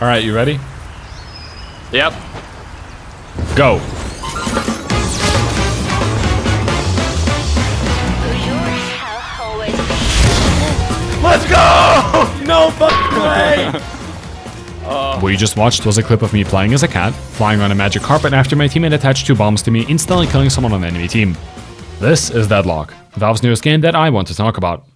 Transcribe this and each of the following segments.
Alright, you ready? Yep. Go. Let's go! No fucking way! What you just watched was a clip of me playing as a cat, flying on a magic carpet after my teammate attached 2 bombs to me, instantly killing someone on the enemy team. This is Deadlock, Valve's newest game that I want to talk about.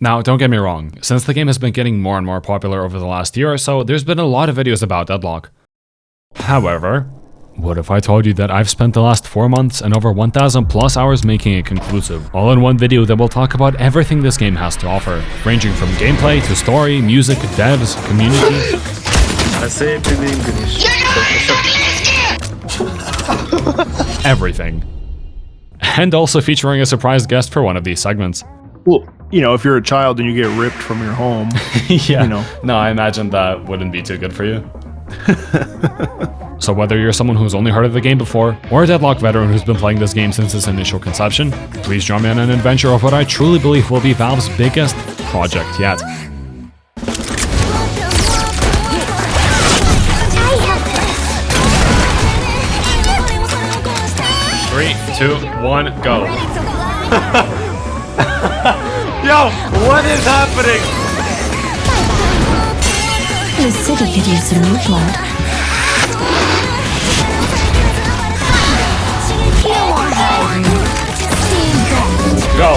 Now, don't get me wrong, since the game has been getting more and more popular over the last year or so, there's been a lot of videos about Deadlock. However, what if I told you that I've spent the last 4 months and over 1,000 plus hours making it conclusive, all in one video that will talk about everything this game has to offer, ranging from gameplay to story, music, devs, community... I say it in English. everything. And also featuring a surprise guest for one of these segments. Well, you know, if you're a child and you get ripped from your home, yeah, you know. No, I imagine that wouldn't be too good for you. So whether you're someone who's only heard of the game before, or a Deadlock veteran who's been playing this game since its initial conception, please join me on an adventure of what I truly believe will be Valve's biggest project yet. Three, 2, 1, go. Yo, what is happening? The city could use some new blood. Go.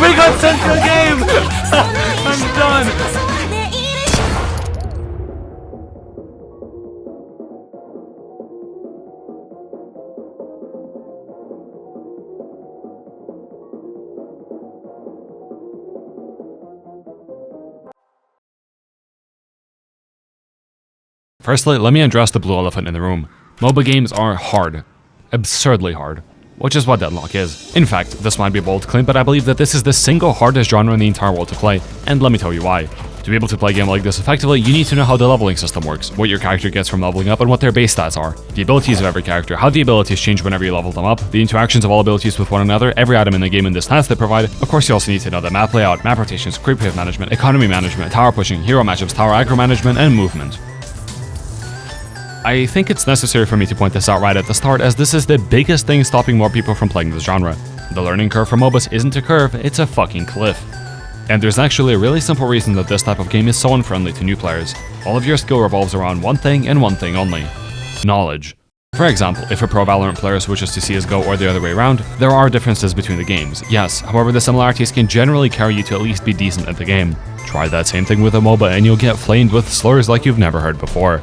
We got sent to a game! I'm done! Firstly, let me address the blue elephant in the room. MOBA games are hard. Absurdly hard. Which is what Deadlock is. In fact, this might be a bold claim, but I believe that this is the single hardest genre in the entire world to play, and let me tell you why. To be able to play a game like this effectively, you need to know how the leveling system works, what your character gets from leveling up, and what their base stats are, the abilities of every character, how the abilities change whenever you level them up, the interactions of all abilities with one another, every item in the game and the stats they provide. Of course, you also need to know the map layout, map rotations, creep wave management, economy management, tower pushing, hero matchups, tower aggro management, and movement. I think it's necessary for me to point this out right at the start, as this is the biggest thing stopping more people from playing this genre. The learning curve for MOBAs isn't a curve, it's a fucking cliff. And there's actually a really simple reason that this type of game is so unfriendly to new players. All of your skill revolves around one thing and one thing only: knowledge. For example, if a pro Valorant player switches to CSGO or the other way around, there are differences between the games, yes, however the similarities can generally carry you to at least be decent at the game. Try that same thing with a MOBA and you'll get flamed with slurs like you've never heard before.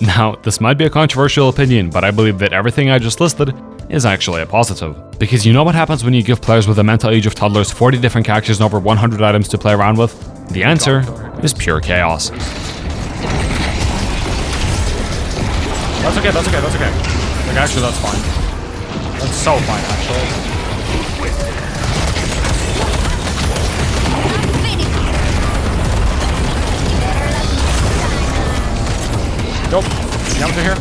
Now, this might be a controversial opinion, but I believe that everything I just listed is actually a positive. Because you know what happens when you give players with the mental age of toddlers 40 different characters and over 100 items to play around with? The answer is pure chaos. That's okay. Like, actually, that's fine. That's so fine, actually. Nope. Counter here.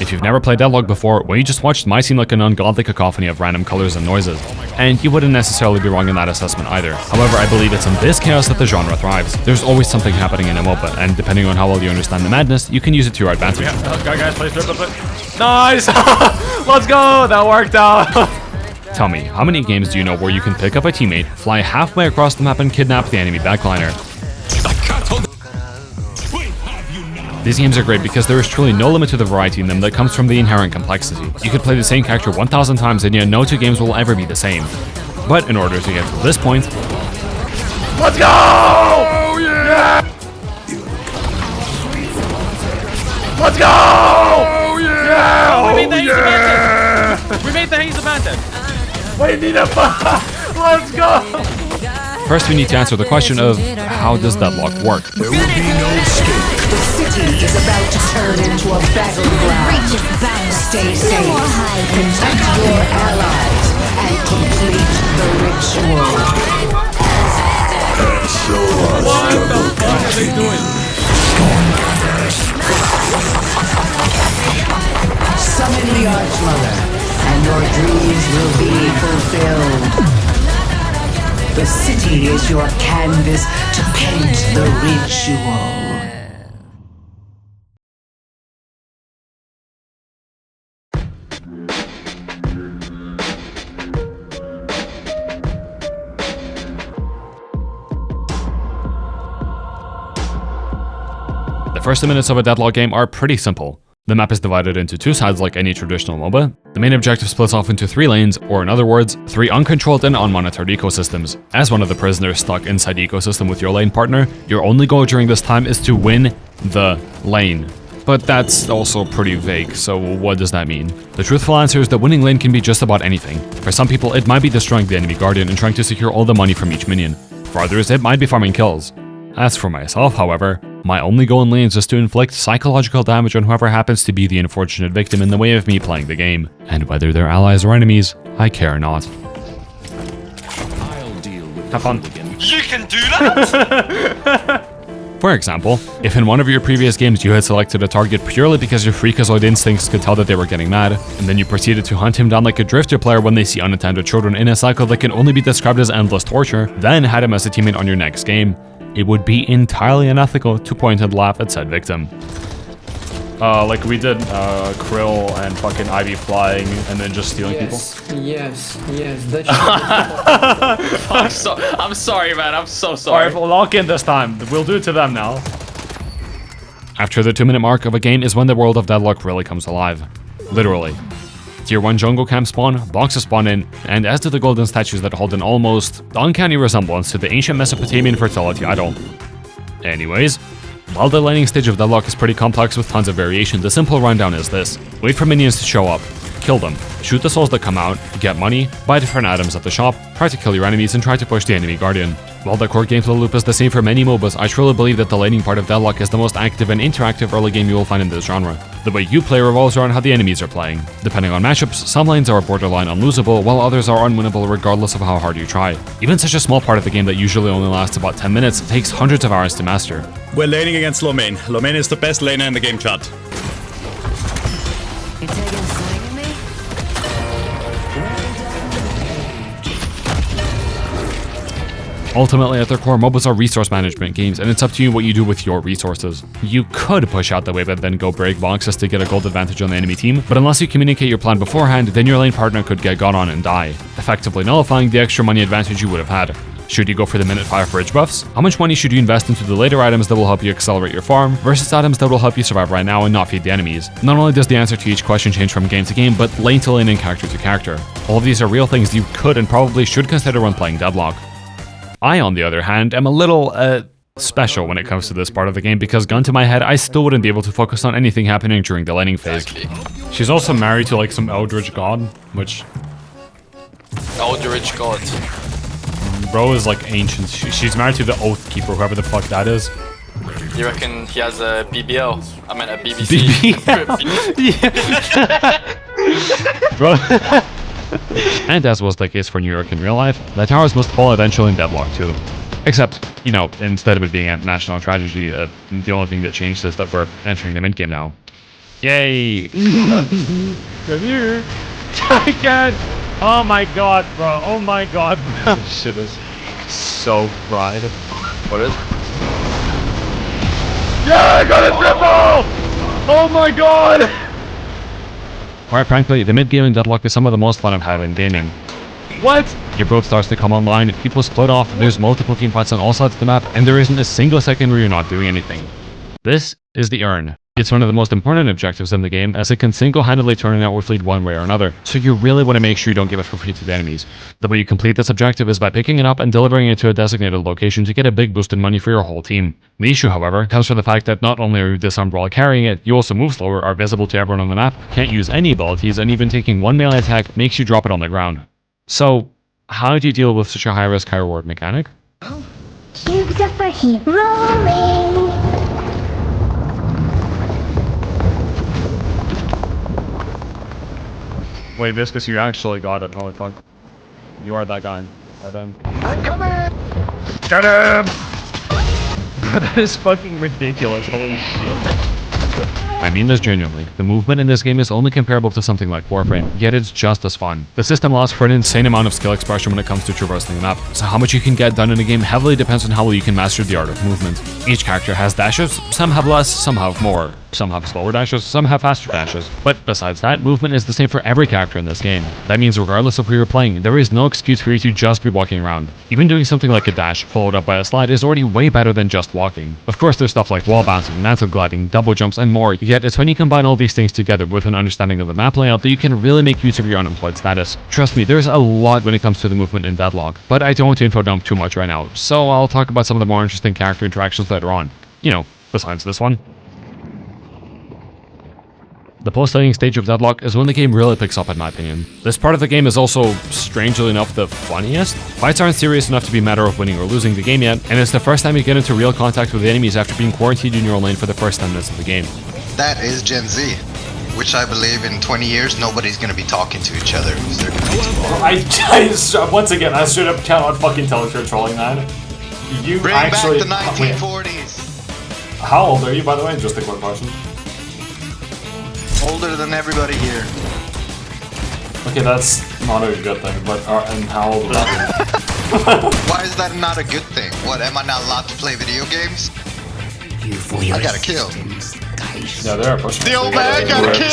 If you've never played Deadlock before, what you just watched might seem like an ungodly cacophony of random colors and noises. And you wouldn't necessarily be wrong in that assessment either. However, I believe it's in this chaos that the genre thrives. There's always something happening in a MOBA, and depending on how well you understand the madness, you can use it to your advantage. Yeah, guys, please flip. Nice! Let's go! That worked out! Tell me, how many games do you know where you can pick up a teammate, fly halfway across the map and kidnap the enemy backliner? These games are great because there is truly no limit to the variety in them that comes from the inherent complexity. You could play the same character 1,000 times and yet no 2 games will ever be the same. But in order to get to this point... Let's go! Oh, yeah! Let's go! Oh, yeah! Oh, we made the haze advantage! We made the haze advantage! We need a Let's go! First, we need to answer the question of, how does Deadlock work? There will be no escape. The city is about to turn into a battleground. Stay safe, protect your allies, and complete the ritual. What the fuck are they doing? Summon the Archmother, and your dreams will be fulfilled. The city is your canvas to paint the ritual. The first 2 minutes of a Deadlock game are pretty simple. The map is divided into 2 sides like any traditional MOBA. The main objective splits off into 3 lanes, or in other words, 3 uncontrolled and unmonitored ecosystems. As one of the prisoners stuck inside the ecosystem with your lane partner, your only goal during this time is to win the lane. But that's also pretty vague, so what does that mean? The truthful answer is that winning lane can be just about anything. For some people, it might be destroying the enemy guardian and trying to secure all the money from each minion. For others, it might be farming kills. As for myself, however, my only goal in lanes is to inflict psychological damage on whoever happens to be the unfortunate victim in the way of me playing the game. And whether they're allies or enemies, I care not. I'll deal with Have fun. You can do that? For example, if in one of your previous games you had selected a target purely because your freakazoid instincts could tell that they were getting mad, and then you proceeded to hunt him down like a drifter player when they see unattended children in a cycle that can only be described as endless torture, then had him as a teammate on your next game, it would be entirely unethical to point and laugh at said victim. Like we did Krill and fucking Ivy flying and then just stealing people. Yes, that's I'm sorry, man. I'm so sorry. Alright, we'll lock in this time. We'll do it to them now. After the 2-minute mark of a game is when the world of Deadlock really comes alive. Literally. Tier 1 jungle camp spawn, boxes spawn in, and as do the golden statues that hold an almost uncanny resemblance to the ancient Mesopotamian fertility idol. Anyways, while the laning stage of Deadlock is pretty complex with tons of variation, the simple rundown is this. Wait for minions to show up, kill them, shoot the souls that come out, get money, buy different items at the shop, try to kill your enemies, and try to push the enemy guardian. While the core gameplay loop is the same for many MOBAs, I truly believe that the laning part of Deadlock is the most active and interactive early game you will find in this genre. The way you play revolves around how the enemies are playing. Depending on matchups, some lanes are borderline unlosable, while others are unwinnable regardless of how hard you try. Even such a small part of the game that usually only lasts about 10 minutes takes hundreds of hours to master. We're laning against low main. Low main is the best laner in the game, chat. You taking a swing at me? Ultimately, at their core, MOBAs are resource management games, and it's up to you what you do with your resources. You could push out the wave and then go break boxes to get a gold advantage on the enemy team, but unless you communicate your plan beforehand, then your lane partner could get got on and die, effectively nullifying the extra money advantage you would have had. Should you go for the minute 5 bridge buffs? How much money should you invest into the later items that will help you accelerate your farm versus items that will help you survive right now and not feed the enemies? Not only does the answer to each question change from game to game, but lane to lane and character to character. All of these are real things you could and probably should consider when playing Deadlock. I, on the other hand, am a little, special when it comes to this part of the game because gun to my head, I still wouldn't be able to focus on anything happening during the laning phase. She's also married to like some eldritch god, which... Eldritch god. Bro is like ancient. She's married to the Oath Keeper, whoever the fuck that is. You reckon he has a BBL? I meant a BBC. Bro. And as was the case for New York in real life, the towers must fall eventually in Deadlock too. Except, you know, instead of it being a national tragedy, the only thing that changed is that we're entering the mid-game now. Yay! Come here! I can't! Oh my god, bro. Oh my god. This shit is so fried. What is? Yeah, I got a triple! Oh my god! Quite frankly, the mid-game in Deadlock is some of the most fun I've had in gaming. What? Your boat starts to come online, people split off, there's multiple team fights on all sides of the map, and there isn't a single second where you're not doing anything. This is the Urn. It's one of the most important objectives in the game, as it can single-handedly turn an outward fleet one way or another, so you really want to make sure you don't give it for free to the enemies. The way you complete this objective is by picking it up and delivering it to a designated location to get a big boost in money for your whole team. The issue, however, comes from the fact that not only are you disarmed while carrying it, you also move slower, are visible to everyone on the map, can't use any abilities, and even taking one melee attack makes you drop it on the ground. So, how do you deal with such a high-risk, high-reward mechanic? Cubes up for heat rolling. Wait, Viscous, you actually got it. Holy fuck. You are that guy. Get him. I'm coming! Get him! That is fucking ridiculous. Holy shit. I mean this genuinely. The movement in this game is only comparable to something like Warframe, yet it's just as fun. The system allows for an insane amount of skill expression when it comes to traversing the map, so how much you can get done in a game heavily depends on how well you can master the art of movement. Each character has dashes, some have less, some have more. Some have slower dashes, some have faster dashes. But besides that, movement is the same for every character in this game. That means regardless of who you're playing, there is no excuse for you to just be walking around. Even doing something like a dash, followed up by a slide, is already way better than just walking. Of course, there's stuff like wall bouncing, mantle gliding, double jumps, and more, yet it's when you combine all these things together with an understanding of the map layout that you can really make use of your unemployed status. Trust me, there's a lot when it comes to the movement in Deadlock, but I don't want to info dump too much right now, so I'll talk about some of the more interesting character interactions later on. You know, besides this one. The post-landing stage of Deadlock is when the game really picks up in my opinion. This part of the game is also, strangely enough, the funniest. Fights aren't serious enough to be a matter of winning or losing the game yet, and it's the first time you get into real contact with the enemies after being quarantined in your own lane for the first 10 minutes of the game. That is Gen Z, which I believe in 20 years nobody's gonna be talking to each other. They're gonna be Once again, I straight up cannot fucking tell if you're trolling that. You Bring actually back the 1940s. How old are you, by the way? Just a quick question. Older than everybody here. Okay, that's not a good thing, but and how old are you? Why is that not a good thing? What, am I not allowed to play video games? I got a kill. Yeah, they're pushing. The old man got a kill!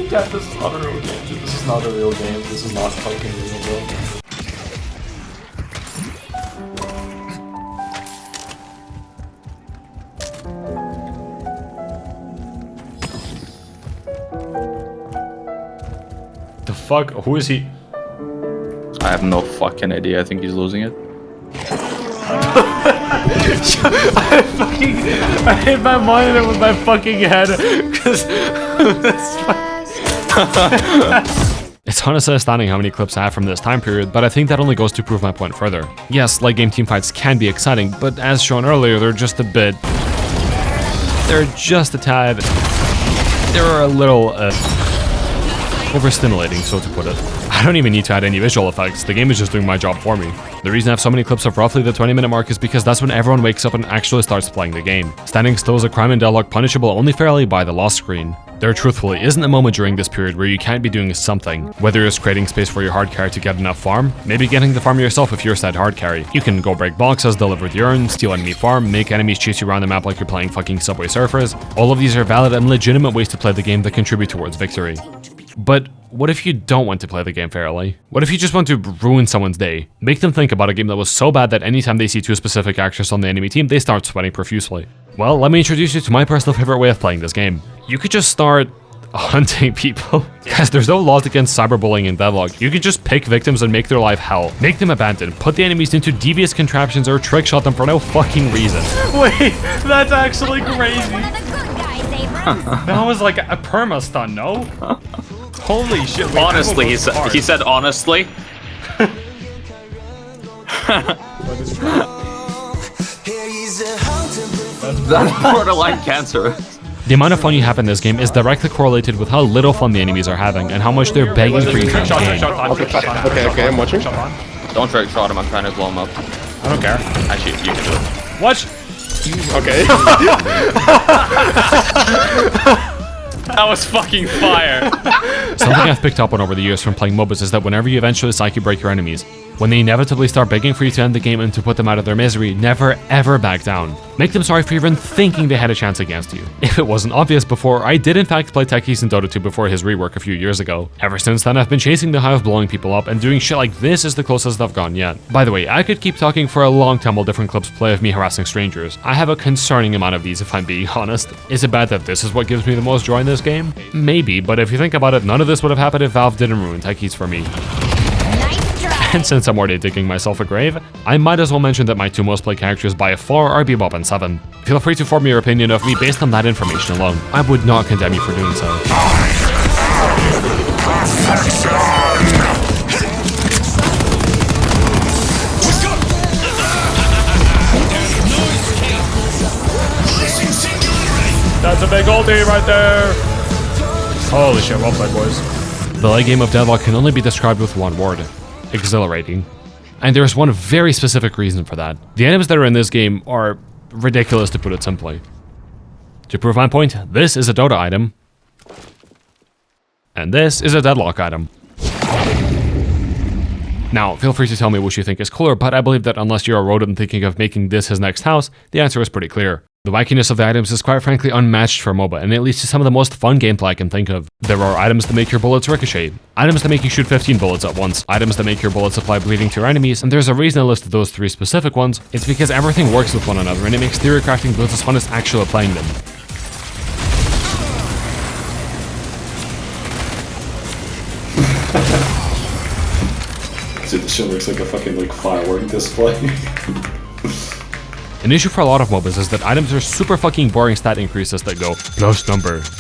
Yeah, this is not a real game, dude. This is not a real game. This is not fucking real, bro. The fuck? Who is he? I have no fucking idea. I think he's losing it. I hit my monitor with my fucking head because It's honestly astounding how many clips I have from this time period, but I think that only goes to prove my point further. Yes, late game teamfights can be exciting, but as shown earlier, they're just a tad, they're a little, overstimulating, so to put it. I don't even need to add any visual effects, the game is just doing my job for me. The reason I have so many clips of roughly the 20-minute mark is because that's when everyone wakes up and actually starts playing the game. Standing still is a crime in Deadlock, punishable only fairly by the lost screen. There truthfully isn't a moment during this period where you can't be doing something, whether it's creating space for your hard carry to get enough farm, maybe getting the farm yourself if you're said hard carry. You can go break boxes, deliver the urn, steal enemy farm, make enemies chase you around the map like you're playing fucking Subway Surfers. All of these are valid and legitimate ways to play the game that contribute towards victory. But what if you don't want to play the game fairly? What if you just want to ruin someone's day? Make them think about a game that was so bad that anytime they see two specific actors on the enemy team, they start sweating profusely. Well, let me introduce you to my personal favorite way of playing this game. You could just start hunting people. Guys, there's no laws against cyberbullying in Deadlock. You could just pick victims and make their life hell. Make them abandoned, put the enemies into devious contraptions, or trick shot them for no fucking reason. Wait, that's actually crazy. That was like a perma stun, no? Holy shit. Wait, honestly, he said honestly. That's borderline cancerous. The amount of fun you have in this game is directly correlated with how little fun the enemies are having and how much they're begging for you to engage. Okay, I'm watching. Don't trick shot him, I'm trying to blow him up. I don't care. Actually, you can do it. What? Okay. That was fucking fire. Something I've picked up on over the years from playing MOBAs is that whenever you eventually psyche break your enemies, when they inevitably start begging for you to end the game and to put them out of their misery, never ever back down. Make them sorry for even thinking they had a chance against you. If it wasn't obvious before, I did in fact play Techies in Dota 2 before his rework a few years ago. Ever since then, I've been chasing the high of blowing people up, and doing shit like this is the closest I've gone yet. By the way, I could keep talking for a long time while different clips play of me harassing strangers. I have a concerning amount of these if I'm being honest. Is it bad that this is what gives me the most joy in this game? Maybe, but if you think about it, none of this would have happened if Valve didn't ruin Techies for me. And since I'm already digging myself a grave, I might as well mention that my two most played characters by far are Bebop and Seven. Feel free to form your opinion of me based on that information alone. I would not condemn you for doing so. That's a big ulti right there. Holy shit, well played, boys. The late game of Deadlock can only be described with one word: exhilarating. And there's one very specific reason for that. The items that are in this game are ridiculous, to put it simply. To prove my point, this is a Dota item. And this is a Deadlock item. Now, feel free to tell me which you think is cooler, but I believe that unless you're a rodent thinking of making this his next house, the answer is pretty clear. The wackiness of the items is quite frankly unmatched for MOBA, and it leads to some of the most fun gameplay I can think of. There are items that make your bullets ricochet, items that make you shoot 15 bullets at once, items that make your bullets apply bleeding to your enemies, and there's a reason I listed those 3 specific ones. It's because everything works with one another, and it makes theory crafting builds as fun as actually playing them. Dude, this shit looks like a fucking firework display. An issue for a lot of MOBAs is that items are super fucking boring stat increases that go plus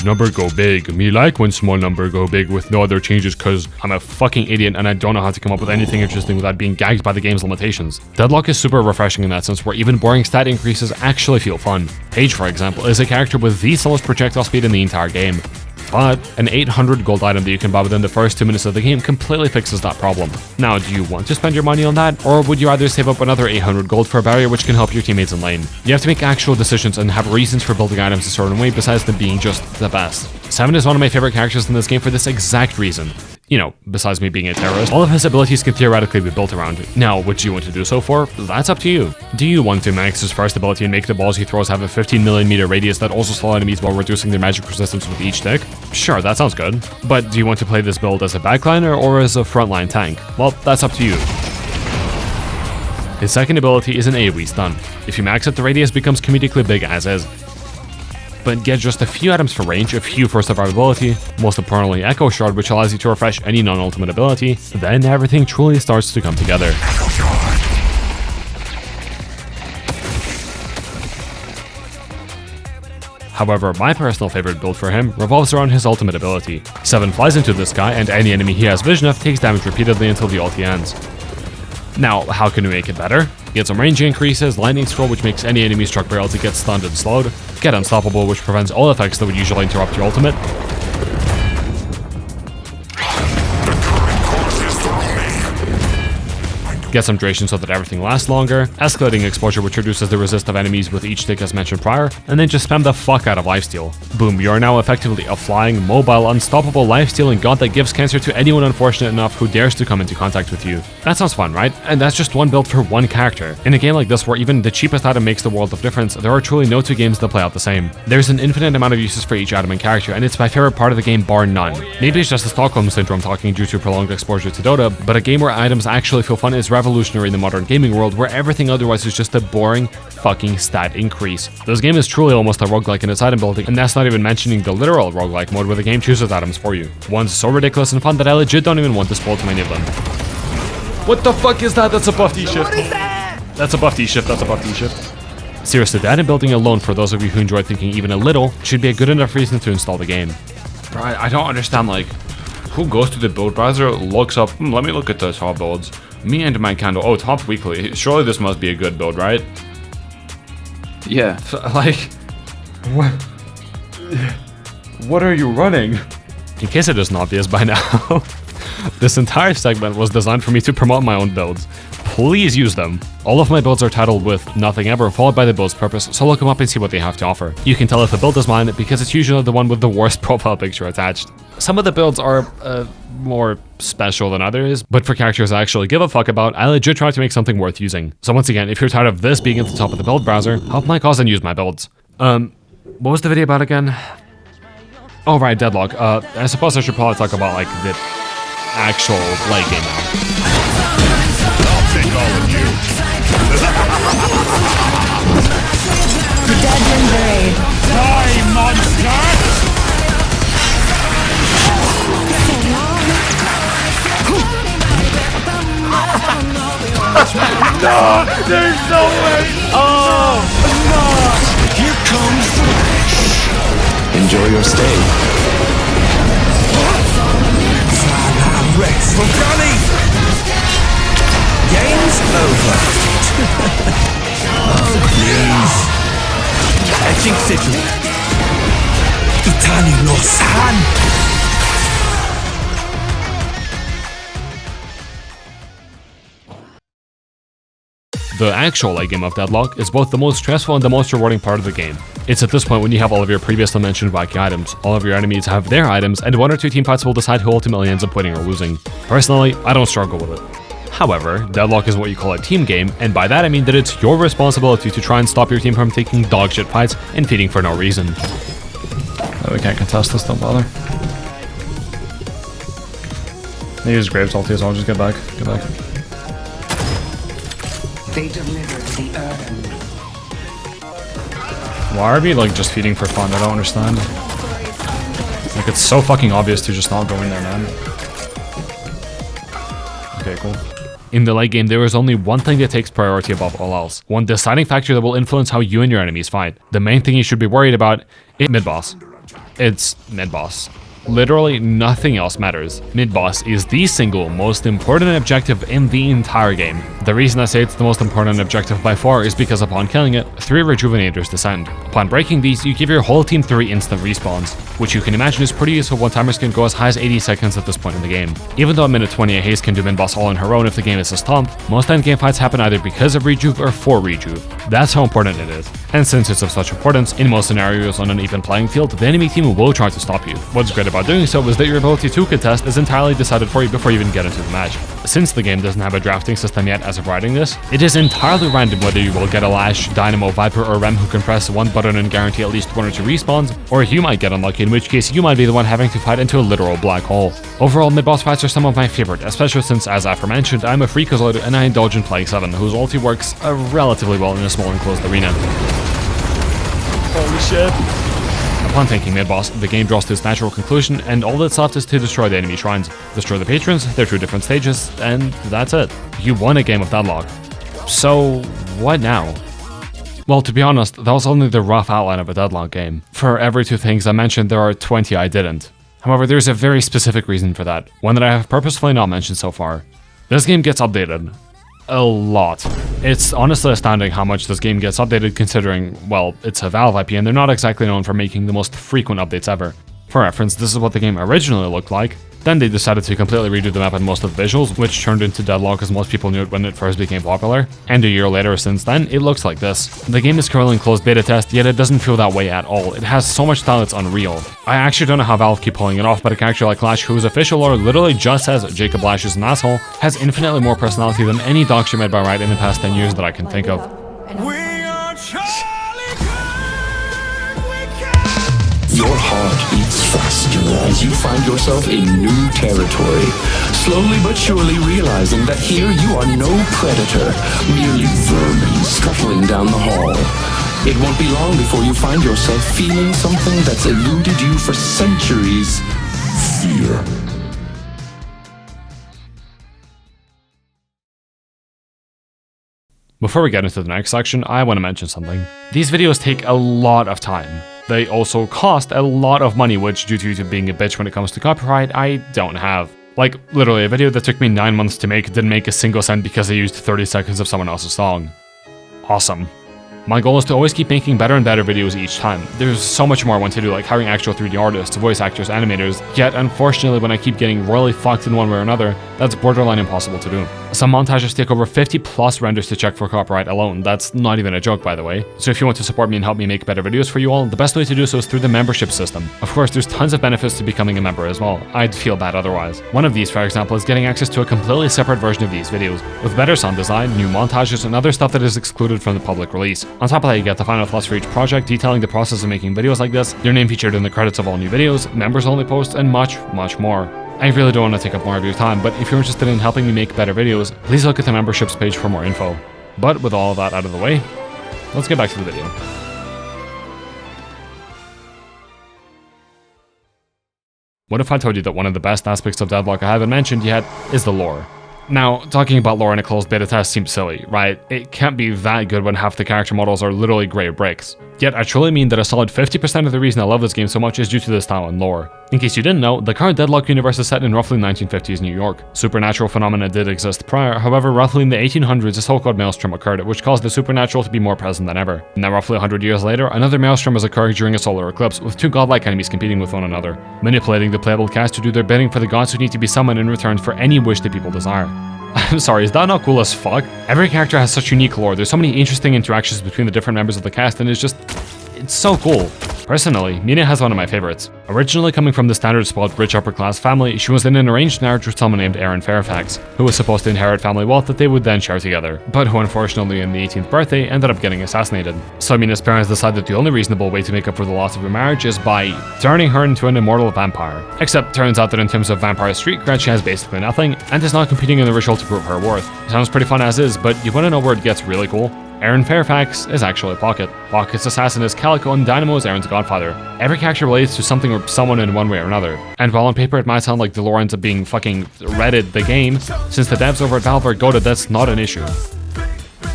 number go big. Me like when small number go big with no other changes cause I'm a fucking idiot and I don't know how to come up with anything interesting without being gagged by the game's limitations. Deadlock is super refreshing in that sense, where even boring stat increases actually feel fun. Paige, for example, is a character with the slowest projectile speed in the entire game. But an 800 gold item that you can buy within the first 2 minutes of the game completely fixes that problem. Now, do you want to spend your money on that, or would you rather save up another 800 gold for a barrier which can help your teammates in lane? You have to make actual decisions and have reasons for building items a certain way besides them being just the best. Seven is one of my favorite characters in this game for this exact reason. You know, besides me being a terrorist, all of his abilities can theoretically be built around it. Now, what do you want to do so for? That's up to you. Do you want to max his first ability and make the balls he throws have a 15 million meter radius that also slow enemies while reducing their magic resistance with each tick? Sure, that sounds good. But do you want to play this build as a backliner or as a frontline tank? Well, that's up to you. His second ability is an AoE stun. If you max it, the radius becomes comedically big as is. But get just a few items for range, a few for survivability, most importantly Echo Shard, which allows you to refresh any non-ultimate ability, then everything truly starts to come together. However, my personal favorite build for him revolves around his ultimate ability. 7 flies into the sky and any enemy he has vision of takes damage repeatedly until the ulti ends. Now, how can we make it better? Get some range increases, lightning scroll which makes any enemy struck by ulti get stunned and slowed, get unstoppable which prevents all effects that would usually interrupt your ultimate, get some duration so that everything lasts longer, escalating exposure which reduces the resist of enemies with each tick as mentioned prior, and then just spam the fuck out of lifesteal. Boom, you are now effectively a flying, mobile, unstoppable lifestealing god that gives cancer to anyone unfortunate enough who dares to come into contact with you. That sounds fun, right? And that's just one build for one character. In a game like this where even the cheapest item makes the world of difference, there are truly no 2 games that play out the same. There's an infinite amount of uses for each item and character, and it's my favorite part of the game bar none. Maybe it's just the Stockholm Syndrome talking due to prolonged exposure to Dota, but a game where items actually feel fun is revolutionary in the modern gaming world, where everything otherwise is just a boring fucking stat increase. This game is truly almost a roguelike in its item building, and that's not even mentioning the literal roguelike mode where the game chooses items for you. One's so ridiculous and fun that I legit don't even want to spoil too many of them. What the fuck is that? That's a buff D-shift. What is that? That's a buff D-shift. That's a buff D-shift. Seriously, the item building alone, for those of you who enjoy thinking even a little, should be a good enough reason to install the game. Right, I don't understand, like, who goes to the build browser, looks up, let me look at the top builds. Me and my candle, oh, top weekly. Surely this must be a good build, right? Yeah. Like, what are you running? In case it isn't obvious by now, this entire segment was designed for me to promote my own builds. Please use them. All of my builds are titled with nothing ever followed by the build's purpose, so look them up and see what they have to offer. You can tell if a build is mine because it's usually the one with the worst profile picture attached. Some of the builds are more special than others, but for characters I actually give a fuck about, I legit try to make something worth using. So once again, if you're tired of this being at the top of the build browser, help my cause and use my builds. What was the video about again? Oh right, Deadlock. I suppose I should probably talk about like the actual late game now. I'll take all of you. Judgment Blade. Die, monster! No! There's no way! Oh! No! Here comes Flash! Enjoy your stay. Rex for Granny! Game's over. Oh, please. Etching sigil. Itani no San! The actual late game of Deadlock is both the most stressful and the most rewarding part of the game. It's at this point when you have all of your previously mentioned wacky items, all of your enemies have their items, and 1 or 2 teamfights will decide who ultimately ends up winning or losing. Personally, I don't struggle with it. However, Deadlock is what you call a team game, and by that I mean that it's your responsibility to try and stop your team from taking dogshit fights and feeding for no reason. Oh, we can't contest this, don't bother. They use Graves ulti, so I'll just get back. Get back. They delivered the urn. Why are we like just feeding for fun? I don't understand. Like it's so fucking obvious to just not go in there, man. Okay, cool. In the late game, there is only one thing that takes priority above all else. One deciding factor that will influence how you and your enemies fight. The main thing you should be worried about is mid-boss. It's mid-boss. Literally nothing else matters. Mid-boss is the single most important objective in the entire game. The reason I say it's the most important objective by far is because upon killing it, 3 rejuvenators descend. Upon breaking these, you give your whole team 3 instant respawns, which you can imagine is pretty useful when timers can go as high as 80 seconds at this point in the game. Even though a minute 28 haste can do mid-boss all on her own if the game is a stomp, most endgame fights happen either because of rejuve or for rejuve. That's how important it is. And since it's of such importance, in most scenarios on an even playing field, the enemy team will try to stop you. What's great about doing so is that your ability to contest is entirely decided for you before you even get into the match. Since the game doesn't have a drafting system yet as of writing this, it is entirely random whether you will get a Lash, Dynamo, Viper, or Rem who can press one button and guarantee at least 1 or 2 respawns, or you might get unlucky, in which case you might be the one having to fight into a literal black hole. Overall, mid-boss fights are some of my favorite, especially since, as aforementioned, I'm a freakazoid and I indulge in playing 7, whose ulti works relatively well in a small enclosed arena. Holy shit. Upon taking mid-boss, the game draws to its natural conclusion, and all that's left is to destroy the enemy shrines, destroy the patrons, their 2 different stages, and that's it. You won a game of Deadlock. So, what now? Well, to be honest, that was only the rough outline of a Deadlock game. For every 2 things I mentioned, there are 20 I didn't. However, there's a very specific reason for that, one that I have purposefully not mentioned so far. This game gets updated. A lot. It's honestly astounding how much this game gets updated considering, well, it's a Valve IP and they're not exactly known for making the most frequent updates ever. For reference, this is what the game originally looked like. Then they decided to completely redo the map and most of the visuals, which turned into Deadlock as most people knew it when it first became popular. And a year later since then, it looks like this. The game is currently in closed beta test, yet it doesn't feel that way at all. It has so much style it's unreal. I actually don't know how Valve keep pulling it off, but a character like Lash, whose official lore literally just says Jacob Lash is an asshole, has infinitely more personality than any dog shit made by Riot in the past 10 years that I can think of. Your heart beats faster as you find yourself in new territory, slowly but surely realizing that here you are no predator, merely vermin scuttling down the hall. It won't be long before you find yourself feeling something that's eluded you for centuries. Fear. Before we get into the next section, I want to mention something. These videos take a lot of time. They also cost a lot of money, which, due to being a bitch when it comes to copyright, I don't have. Like, literally, a video that took me 9 months to make didn't make a single cent because I used 30 seconds of someone else's song. Awesome. My goal is to always keep making better and better videos each time. There's so much more I want to do, like hiring actual 3D artists, voice actors, animators, yet unfortunately when I keep getting royally fucked in one way or another, that's borderline impossible to do. Some montages take over 50 plus renders to check for copyright alone. That's not even a joke, by the way. So if you want to support me and help me make better videos for you all, the best way to do so is through the membership system. Of course, there's tons of benefits to becoming a member as well. I'd feel bad otherwise. One of these, for example, is getting access to a completely separate version of these videos, with better sound design, new montages, and other stuff that is excluded from the public release. On top of that, you get the final thoughts for each project, detailing the process of making videos like this, your name featured in the credits of all new videos, members-only posts, and much, much more. I really don't want to take up more of your time, but if you're interested in helping me make better videos, please look at the memberships page for more info. But with all of that out of the way, let's get back to the video. What if I told you that one of the best aspects of Deadlock I haven't mentioned yet is the lore? Now, talking about lore in a closed beta test seems silly, right? It can't be that good when half the character models are literally gray bricks. Yet I truly mean that a solid 50% of the reason I love this game so much is due to the style and lore. In case you didn't know, the current Deadlock universe is set in roughly 1950s New York. Supernatural phenomena did exist prior, however roughly in the 1800s a so-called maelstrom occurred, which caused the supernatural to be more present than ever. Now roughly 100 years later, another maelstrom was occurring during a solar eclipse, with 2 godlike enemies competing with one another, manipulating the playable cast to do their bidding for the gods who need to be summoned in return for any wish that people desire. I'm sorry, is that not cool as fuck? Every character has such unique lore, there's so many interesting interactions between the different members of the cast, and it's so cool. Personally, Mina has one of my favorites. Originally coming from the standard spoiled rich upper class family, she was in an arranged marriage with someone named Aaron Fairfax, who was supposed to inherit family wealth that they would then share together, but who unfortunately in the 18th birthday ended up getting assassinated. So Mina's parents decided the only reasonable way to make up for the loss of her marriage is by turning her into an immortal vampire. Except turns out that in terms of vampire street cred she has basically nothing, and is not competing in the ritual to prove her worth. Sounds pretty fun as is, but you wanna know where it gets really cool? Aaron Fairfax is actually Pocket. Pocket's assassin is Calico, and Dynamo is Aaron's godfather. Every character relates to something or someone in one way or another. And while on paper it might sound like the lore ends up being fucking Reddit the game, since the devs over at Valve are goated, that's not an issue.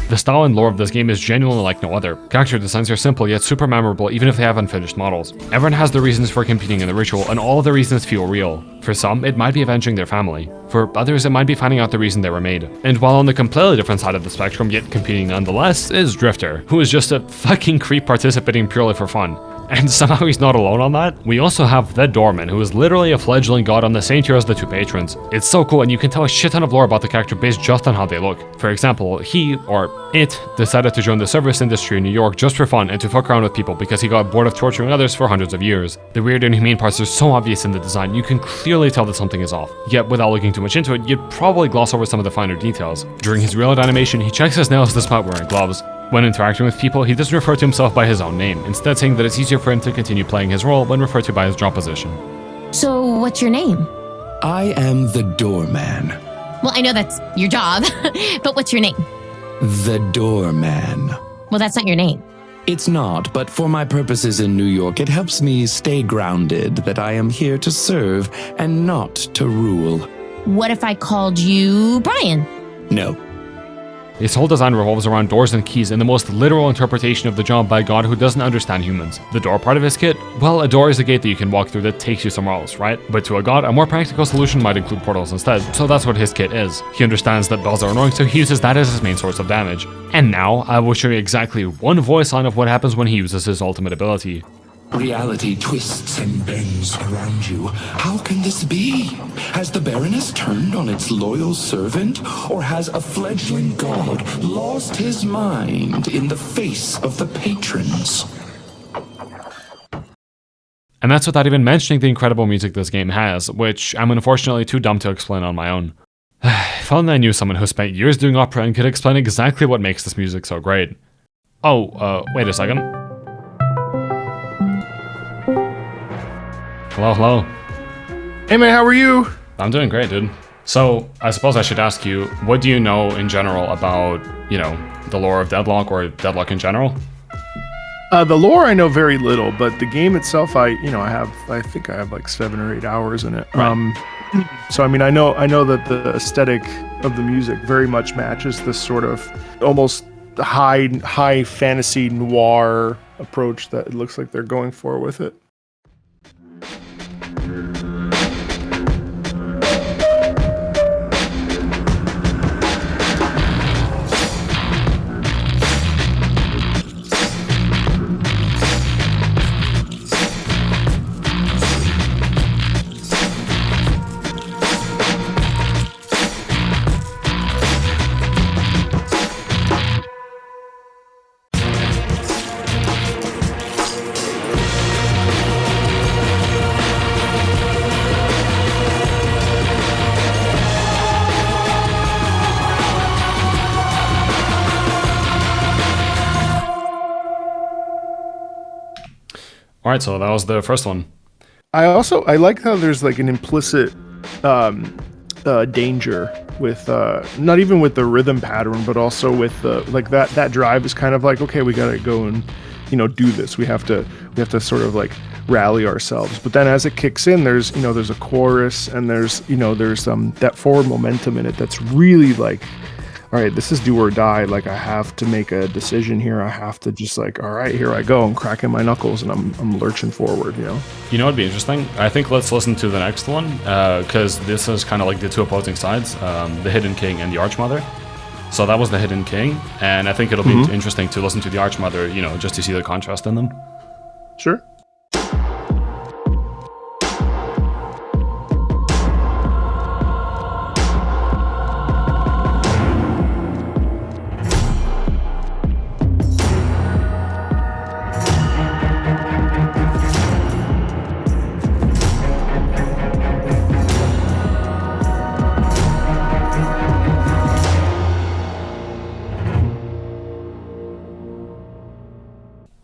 The style and lore of this game is genuinely like no other. Character designs are simple yet super memorable even if they have unfinished models. Everyone has their reasons for competing in the ritual, and all of the reasons feel real. For some, it might be avenging their family. For others, it might be finding out the reason they were made. And while on the completely different side of the spectrum, yet competing nonetheless, is Drifter, who is just a fucking creep participating purely for fun. And somehow he's not alone on that. We also have the Doorman, who is literally a fledgling god on the same tier as the two patrons. It's so cool, and you can tell a shit ton of lore about the character based just on how they look. For example, he, or it, decided to join the service industry in New York just for fun and to fuck around with people because he got bored of torturing others for hundreds of years. The weird and inhumane parts are so obvious in the design, you can clearly tell that something is off. Yet, without looking too much into it, you'd probably gloss over some of the finer details. During his reload animation, he checks his nails despite wearing gloves. When interacting with people, he doesn't refer to himself by his own name, instead saying that it's easier for him to continue playing his role when referred to by his job position. So, what's your name? I am the Doorman. Well, I know that's your job, but what's your name? The Doorman. Well, that's not your name. It's not, but for my purposes in New York, it helps me stay grounded that I am here to serve and not to rule. What if I called you Brian? No. His whole design revolves around doors and keys in the most literal interpretation of the job by a god who doesn't understand humans. The door part of his kit? Well, a door is a gate that you can walk through that takes you somewhere else, right? But to a god, a more practical solution might include portals instead, so that's what his kit is. He understands that bells are annoying, so he uses that as his main source of damage. And now, I will show you exactly one voice line of what happens when he uses his ultimate ability. Reality twists and bends around you. How can this be? Has the Baroness turned on its loyal servant? Or has a fledgling god lost his mind in the face of the patrons? And that's without even mentioning the incredible music this game has, which I'm unfortunately too dumb to explain on my own. If only I knew someone who spent years doing opera and could explain exactly what makes this music so great. Oh, wait a second. Hello. Hey man, how are you? I'm doing great, dude. So, I suppose I should ask you, what do you know in general about, the lore of Deadlock or Deadlock in general? The lore I know very little, but the game itself, I think I have like 7 or 8 hours in it. Right. So I mean, I know that the aesthetic of the music very much matches this sort of almost high fantasy noir approach that it looks like they're going for with it. Alright, so that was the first one. I like how there's like an implicit danger with not even with the rhythm pattern, but also with like that drive is kind of like, okay, we gotta go and do this. We have to sort of like rally ourselves. But then as it kicks in, there's a chorus and there's that forward momentum in it that's really like, all right, this is do or die. Like I have to make a decision here. I have to just like, all right, here I go. I'm cracking my knuckles and I'm lurching forward. You know what'd be interesting? I think let's listen to the next one because this is kind of like the two opposing sides, the Hidden King and the Archmother. So that was the Hidden King, and I think it'll be interesting to listen to the Archmother, just to see the contrast in them. Sure.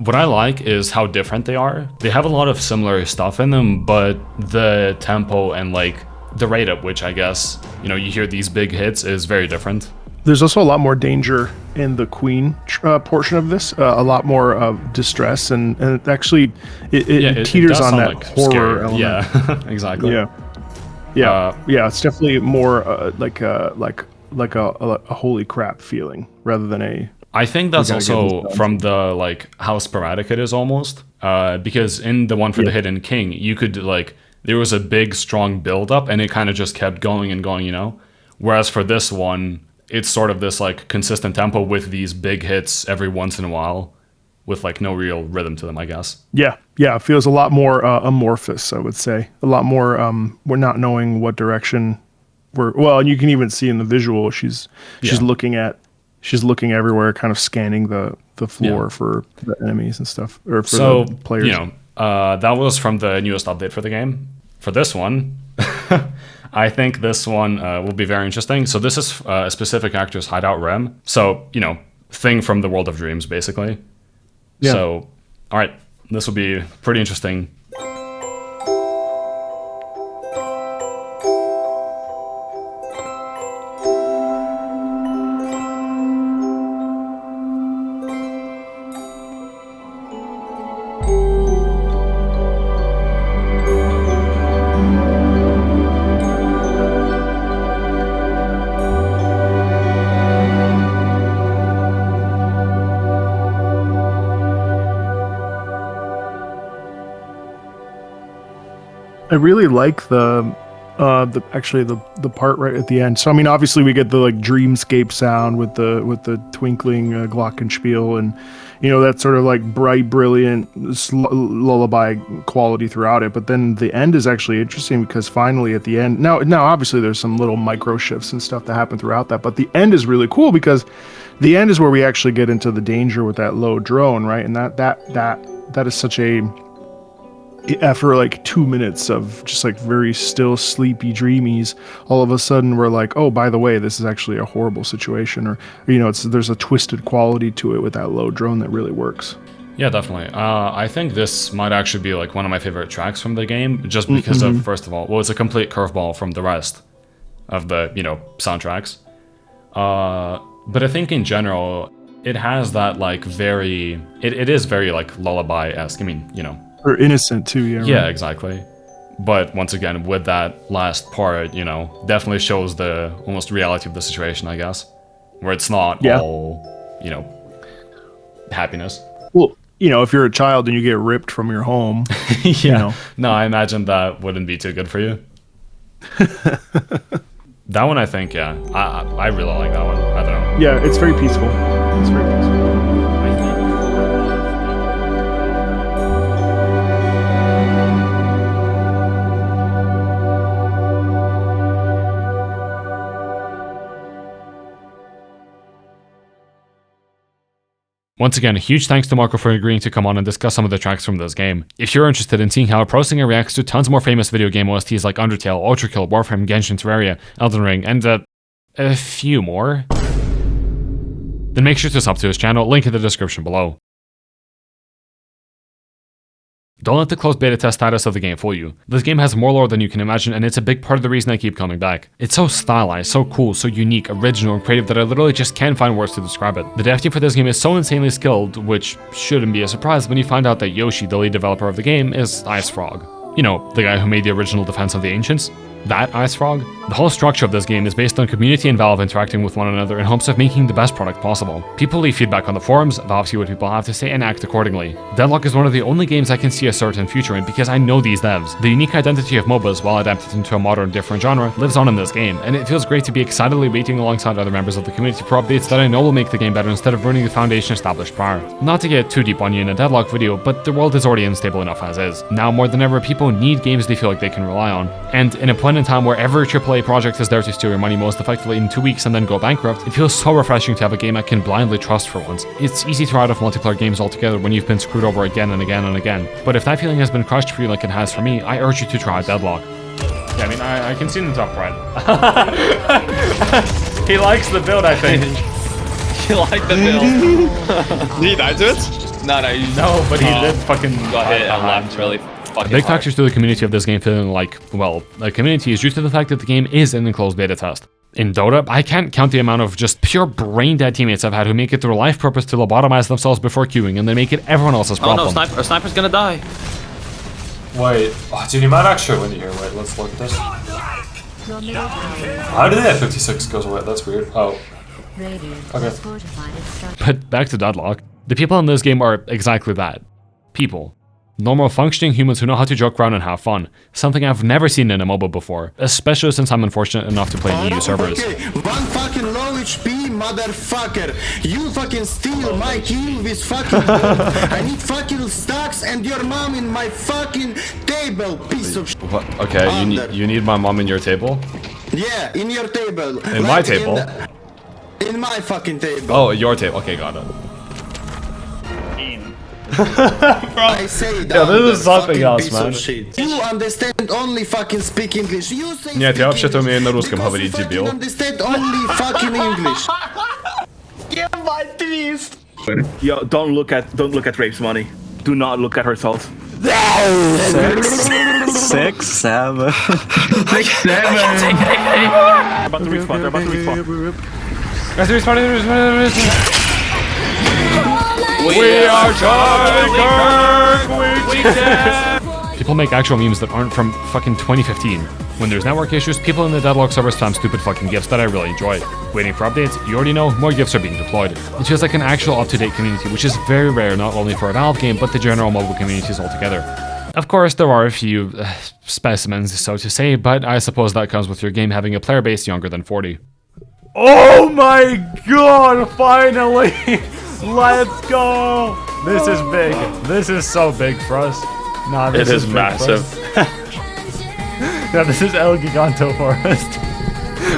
What I like is how different they are. They have a lot of similar stuff in them, but the tempo and like the rate at which, I guess, you know, you hear these big hits is very different. There's also a lot more danger in the Queen portion of this, a lot more distress, and it actually it teeters on that like horror element. Yeah, exactly. Yeah, it's definitely more like a holy crap feeling rather than a. I think that's also from the like how sporadic it is almost, because in the one for the Hidden King, you could like there was a big strong build up and it kind of just kept going and going, you know. Whereas for this one, it's sort of this like consistent tempo with these big hits every once in a while, with like no real rhythm to them, I guess. Yeah, it feels a lot more amorphous, I would say. A lot more. We're not knowing what direction we're. Well, and you can even see in the visual, she's looking everywhere, kind of scanning the floor for the enemies and stuff, or for the players. You know, that was from the newest update for the game. For this one, I think this one will be very interesting. So this is a specific actor's hideout REM. So, you know, thing from the World of Dreams, basically. Yeah. So, all right, this will be pretty interesting. I really like the part right at the end. So I mean, obviously we get the like dreamscape sound with the twinkling glockenspiel, and you know that sort of like bright, brilliant lullaby quality throughout it. But then the end is actually interesting because finally at the end, now obviously there's some little micro shifts and stuff that happen throughout that, but the end is really cool because the end is where we actually get into the danger with that low drone, right? And that is such a. After like 2 minutes of just like very still, sleepy dreamies, all of a sudden we're like, oh, by the way, this is actually a horrible situation, or you know, there's a twisted quality to it with that low drone that really works. Yeah, definitely. I think this might actually be like one of my favorite tracks from the game, just because of, first of all, well, it's a complete curveball from the rest of the, you know, soundtracks. But I think in general, it has that like very, it is very like lullaby-esque. I mean, you know. Or innocent too, yeah. Yeah, right. Exactly. But once again, with that last part, you know, definitely shows the almost reality of the situation, I guess, where it's not all, you know, happiness. Well, you know, if you're a child and you get ripped from your home, you know. No, I imagine that wouldn't be too good for you. That one, I think, yeah, I really like that one. I don't know. Yeah, it's very peaceful. It's very peaceful. Once again, a huge thanks to Marco for agreeing to come on and discuss some of the tracks from this game. If you're interested in seeing how a pro singer reacts to tons more famous video game OSTs like Undertale, Ultrakill, Warframe, Genshin, Terraria, Elden Ring, and a few more, then make sure to sub to his channel, link in the description below. Don't let the closed beta test status of the game fool you. This game has more lore than you can imagine, and it's a big part of the reason I keep coming back. It's so stylized, so cool, so unique, original, and creative that I literally just can't find words to describe it. The dev team for this game is so insanely skilled, which shouldn't be a surprise when you find out that Yoshi, the lead developer of the game, is Ice Frog. You know, the guy who made the original Defense of the Ancients? That Ice Frog? The whole structure of this game is based on community and Valve interacting with one another in hopes of making the best product possible. People leave feedback on the forums, Valve see what people have to say and act accordingly. Deadlock is one of the only games I can see a certain future in because I know these devs. The unique identity of MOBAs, while adapted into a modern, different genre, lives on in this game, and it feels great to be excitedly waiting alongside other members of the community for updates that I know will make the game better instead of ruining the foundation established prior. Not to get too deep on you in a Deadlock video, but the world is already unstable enough as is. Now more than ever, people need games they feel like they can rely on, and in a point in time where every AAA project is there to steal your money most effectively in 2 weeks and then go bankrupt, it feels so refreshing to have a game I can blindly trust for once. It's easy to write off multiplayer games altogether when you've been screwed over again and again and again, but if that feeling has been crushed for you like it has for me, I urge you to try Deadlock. Yeah, I mean, I can see in the top right. He likes the build, I think. You like the build? Did he die to it? No, you No, but he did fucking got hit and left really fucking Big hard. factors to the community of this game feeling like, well, the community is due to the fact that the game is in a closed beta test. In Dota, I can't count the amount of just pure brain-dead teammates I've had who make it their life purpose to lobotomize themselves before queuing and then make it everyone else's problem. Oh no, our sniper's gonna die. Wait, oh, dude, you might actually win here. Wait, let's look at this. How did they have 56 goes away? That's weird. Oh. Okay. But back to Deadlock. The people in this game are exactly that. People. Normal functioning humans who know how to joke around and have fun. Something I've never seen in a MOBA before, especially since I'm unfortunate enough to play EU servers. Okay, one fucking low HP motherfucker. You fucking steal my kill with fucking I need fucking stacks and your mom in my fucking table, piece of shit. What? Okay, you need my mom in your table? Yeah, in your table. In my table? In my fucking table. Oh, your table. Okay, got it. I say Yeah, this is something else, man. You understand only fucking speak English. You say Нет, я вообще-то умею на русском говорить, дебил. understand only fucking English. Give my teeth. Yo, don't look at Rape's money. Do not look at her salt. 6, 7. About to respawn. They're about to respawn. Guys, they're respawning. We are Charlie Kirk! People make actual memes that aren't from fucking 2015. When there's network issues, people in the Deadlock server spam stupid fucking gifs that I really enjoy. Waiting for updates, you already know, more gifs are being deployed. It feels like an actual up-to-date community, which is very rare not only for a Valve game, but the general mobile communities altogether. Of course, there are a few specimens, so to say, but I suppose that comes with your game having a player base younger than 40. Oh my god, finally! Let's go! This is big. This is so big for us. Nah, this is big massive. for us. Yeah, this is El Giganto for us.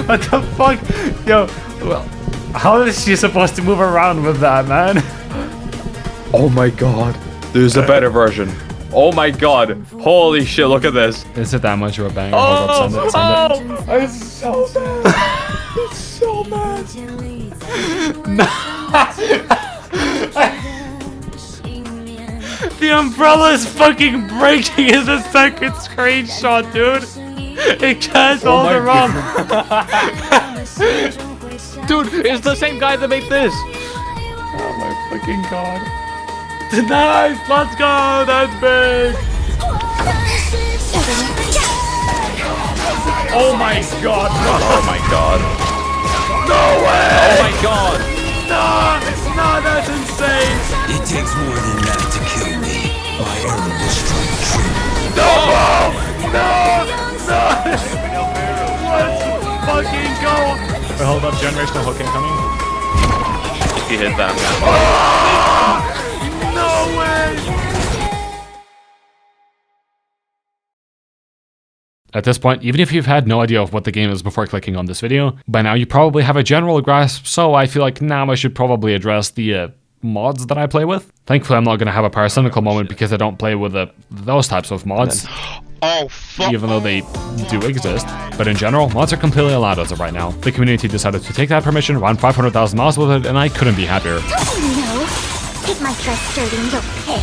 What the fuck? Yo, well, how is she supposed to move around with that, man? Oh my god. There's a better version. Oh my god. Holy shit, look at this. Is it that much of a banger? Oh, Hold up, send it. I'm so mad. I'm so mad. The umbrella is fucking breaking in the second screenshot, dude. It can't hold her up. Dude, it's the same guy that made this. Oh my fucking god. Nice, let's go. That's big. Oh my god. Oh my god. No way. Oh my god. No, that's insane. It takes more than that to kill me. My arrow will strike true. No! Let's fucking go! Wait, hold up, generational hook incoming. If you hit that, man. No way! At this point, even if you've had no idea of what the game is before clicking on this video, by now you probably have a general grasp, so I feel like now I should probably address the mods that I play with. Thankfully, I'm not going to have a parasitical moment because I don't play with those types of mods. Oh, fuck. Even though they do exist. But in general, mods are completely allowed as of right now. The community decided to take that permission, run 500,000 miles with it, and I couldn't be happier. No, take my trust sturdy and okay.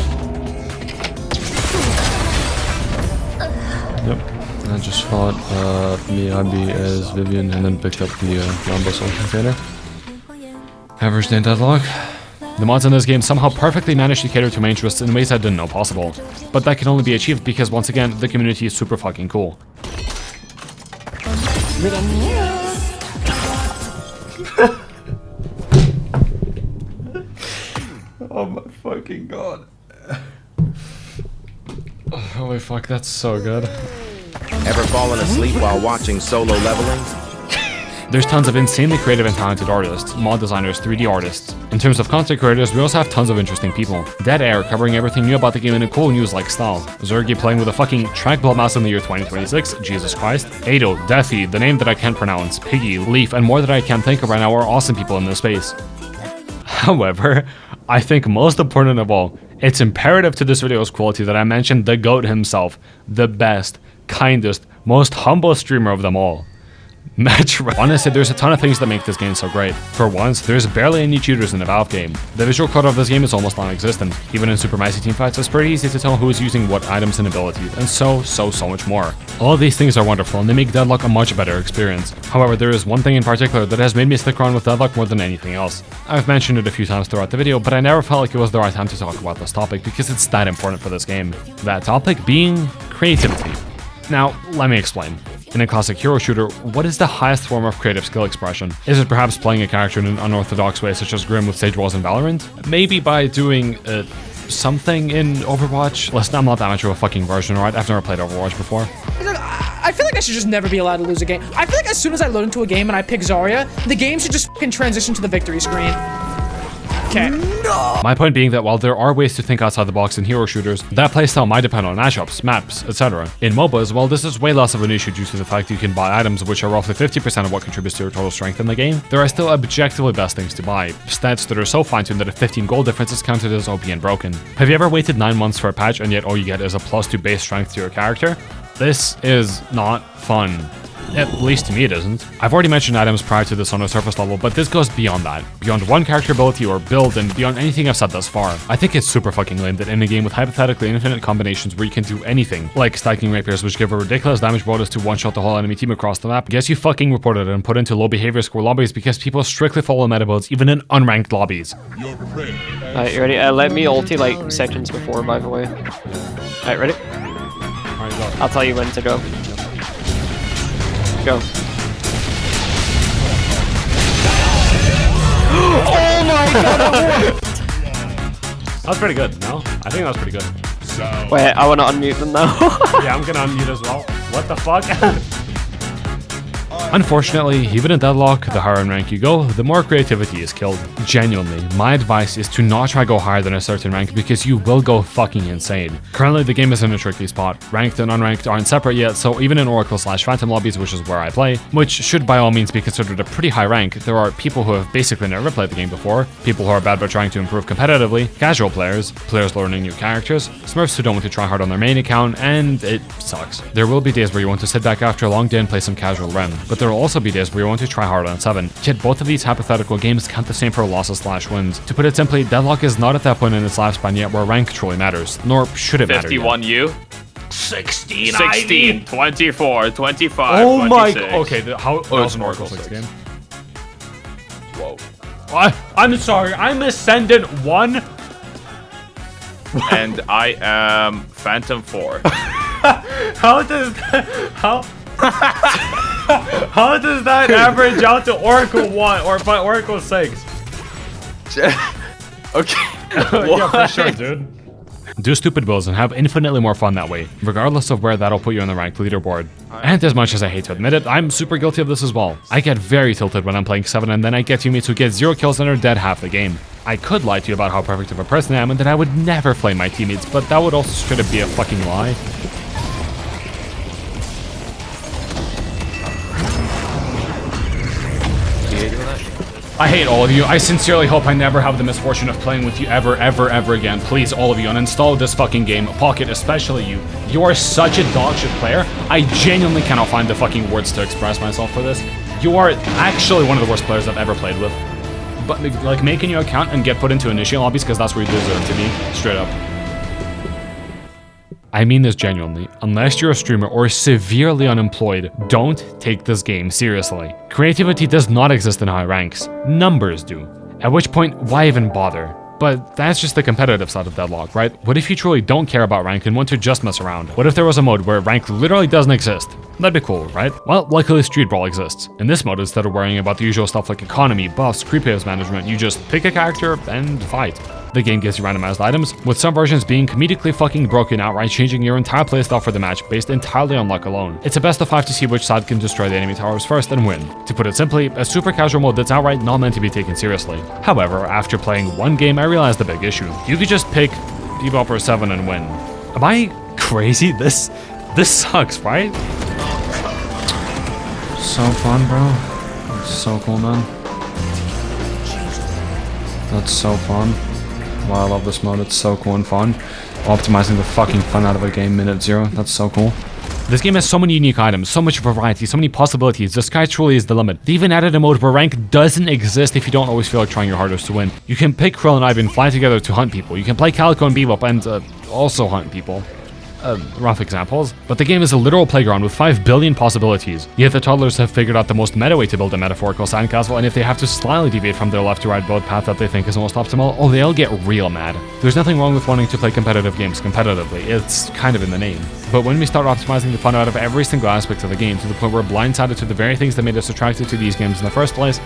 Yep. I just fought Miyabi as Vivian and then picked up the Lombo Soul container. Average day in Deadlock. The mods in this game somehow perfectly managed to cater to my interests in ways I didn't know possible. But that can only be achieved because, once again, the community is super fucking cool. Oh my fucking god. Holy fuck, that's so good. Ever fallen asleep while watching solo leveling? There's tons of insanely creative and talented artists, mod designers, 3D artists. In terms of content creators, we also have tons of interesting people. Dead Air covering everything new about the game in a cool news-like style. Zergy playing with a fucking track blood mass in the year 2026, Jesus Christ. Ado, Deathy, the name that I can't pronounce, Piggy, Leaf, and more that I can't think of right now are awesome people in this space. However, I think most important of all, it's imperative to this video's quality that I mention the GOAT himself, the best, kindest, most humble streamer of them all. Match. Honestly, there's a ton of things that make this game so great. For once, there's barely any cheaters in the Valve game. The visual code of this game is almost non-existent. Even in super messy teamfights, it's pretty easy to tell who is using what items and abilities, and so much more. All of these things are wonderful, and they make Deadlock a much better experience. However, there is one thing in particular that has made me stick around with Deadlock more than anything else. I've mentioned it a few times throughout the video, but I never felt like it was the right time to talk about this topic because it's that important for this game. That topic being creativity. Now, let me explain. In a classic hero shooter, what is the highest form of creative skill expression? Is it perhaps playing a character in an unorthodox way such as Grim with Sage Walls in Valorant? Maybe by doing something in Overwatch? Listen, I'm not that much of a fucking version, right? I've never played Overwatch before. I feel like I should just never be allowed to lose a game. I feel like as soon as I load into a game and I pick Zarya, the game should just fucking transition to the victory screen. Okay. No. My point being that while there are ways to think outside the box in hero shooters, that playstyle might depend on matchups, maps, etc. In MOBAs, well, this is way less of an issue due to the fact that you can buy items which are roughly 50% of what contributes to your total strength in the game. There are still objectively best things to buy, stats that are so fine-tuned that a 15 gold difference is counted as OP and broken. Have you ever waited 9 months for a patch and yet all you get is a +2 base strength to your character? This is not fun. At least to me it isn't. I've already mentioned items prior to this on a surface level, but this goes beyond that. Beyond one character ability or build, and beyond anything I've said thus far. I think it's super fucking lame that in a game with hypothetically infinite combinations where you can do anything, like stacking rapiers which give a ridiculous damage bonus to one-shot the whole enemy team across the map, gets you fucking reported and put into low behavior score lobbies because people strictly follow meta builds even in unranked lobbies. Alright, you ready? Let me ulti like seconds before, by the way. Alright, ready? Alright, go. I'll tell you when to go. Go. Oh my god! That was pretty good, no? I think that was pretty good. So... Wait, I want to unmute them now. Yeah, I'm gonna unmute as well. What the fuck? Unfortunately, even in Deadlock, the higher in rank you go, the more creativity is killed. Genuinely, my advice is to not try go higher than a certain rank because you will go fucking insane. Currently, the game is in a tricky spot. Ranked and unranked aren't separate yet, so even in Oracle/Phantom lobbies, which is where I play, which should by all means be considered a pretty high rank, there are people who have basically never played the game before, people who are bad but trying to improve competitively, casual players, players learning new characters, smurfs who don't want to try hard on their main account, and it sucks. There will be days where you want to sit back after a long day and play some casual Ren, but there will also be days where you want to try hard on 7. Yet both of these hypothetical games count the same for losses/wins. To put it simply, Deadlock is not at that point in its lifespan yet where rank truly matters, nor should it matter 51 yet. U. 16 16, 24, 25, oh 26. My okay, how oh, that was an Oracle 6 game. Whoa. I'm sorry, I'm Ascendant 1? And I am Phantom 4. How does that... How does that average out to Oracle 1 or Oracle 6? Okay. Yeah, for sure, dude. Do stupid builds and have infinitely more fun that way, regardless of where that'll put you on the ranked leaderboard. And as much as I hate to admit it, I'm super guilty of this as well. I get very tilted when I'm playing 7 and then I get teammates who get 0 kills and are dead half the game. I could lie to you about how perfect of a person I am and that I would never flame my teammates, but that would also straight up be a fucking lie. I hate all of you. I sincerely hope I never have the misfortune of playing with you ever again. Please, all of you, uninstall this fucking game. Pocket, especially you. You are such a dogshit player. I genuinely cannot find the fucking words to express myself for this. You are actually one of the worst players I've ever played with. But, like, making your account and get put into initial lobbies because that's where you deserve to be. Straight up. I mean this genuinely. Unless you're a streamer or severely unemployed, don't take this game seriously. Creativity does not exist in high ranks. Numbers do. At which point, why even bother? But that's just the competitive side of Deadlock, right? What if you truly don't care about rank and want to just mess around? What if there was a mode where rank literally doesn't exist? That'd be cool, right? Well, luckily Street Brawl exists. In this mode, instead of worrying about the usual stuff like economy, buffs, creep waves management, you just pick a character and fight. The game gives you randomized items, with some versions being comedically fucking broken outright, changing your entire playstyle for the match based entirely on luck alone. It's a best of 5 to see which side can destroy the enemy towers first and win. To put it simply, a super casual mode that's outright not meant to be taken seriously. However, after playing one game, I realized the big issue. You could just pick Bebop 7 and win. Am I crazy? This sucks, right? So fun, bro. That's so cool, man. That's so fun. Wow, I love this mode, it's so cool and fun. Optimizing the fucking fun out of a game minute 0, that's so cool. This game has so many unique items, so much variety, so many possibilities. The sky truly is the limit. They even added a mode where rank doesn't exist if you don't always feel like trying your hardest to win. You can pick Krill and Ivan, fly together to hunt people. You can play Calico and Bebop and also hunt people. Rough examples, but the game is a literal playground with 5 billion possibilities. Yet the toddlers have figured out the most meta way to build a metaphorical sandcastle, and if they have to slightly deviate from their left to right build path that they think is most optimal, oh, they'll get real mad. There's nothing wrong with wanting to play competitive games competitively, it's kind of in the name. But when we start optimizing the fun out of every single aspect of the game to the point where we're blindsided to the very things that made us attracted to these games in the first place,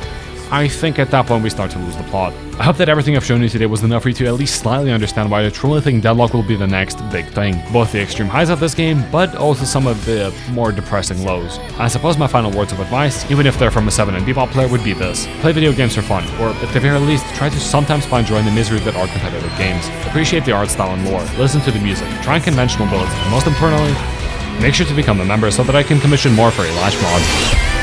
I think at that point we start to lose the plot. I hope that everything I've shown you today was enough for you to at least slightly understand why I truly think Deadlock will be the next big thing. Both the extreme highs of this game, but also some of the more depressing lows. I suppose my final words of advice, even if they're from a 7 and Bebop player, would be this. Play video games for fun, or at the very least, try to sometimes find joy in the misery that are competitive games. Appreciate the art style and lore, listen to the music, try unconventional builds, and most importantly, make sure to become a member so that I can commission more for a Lash mod.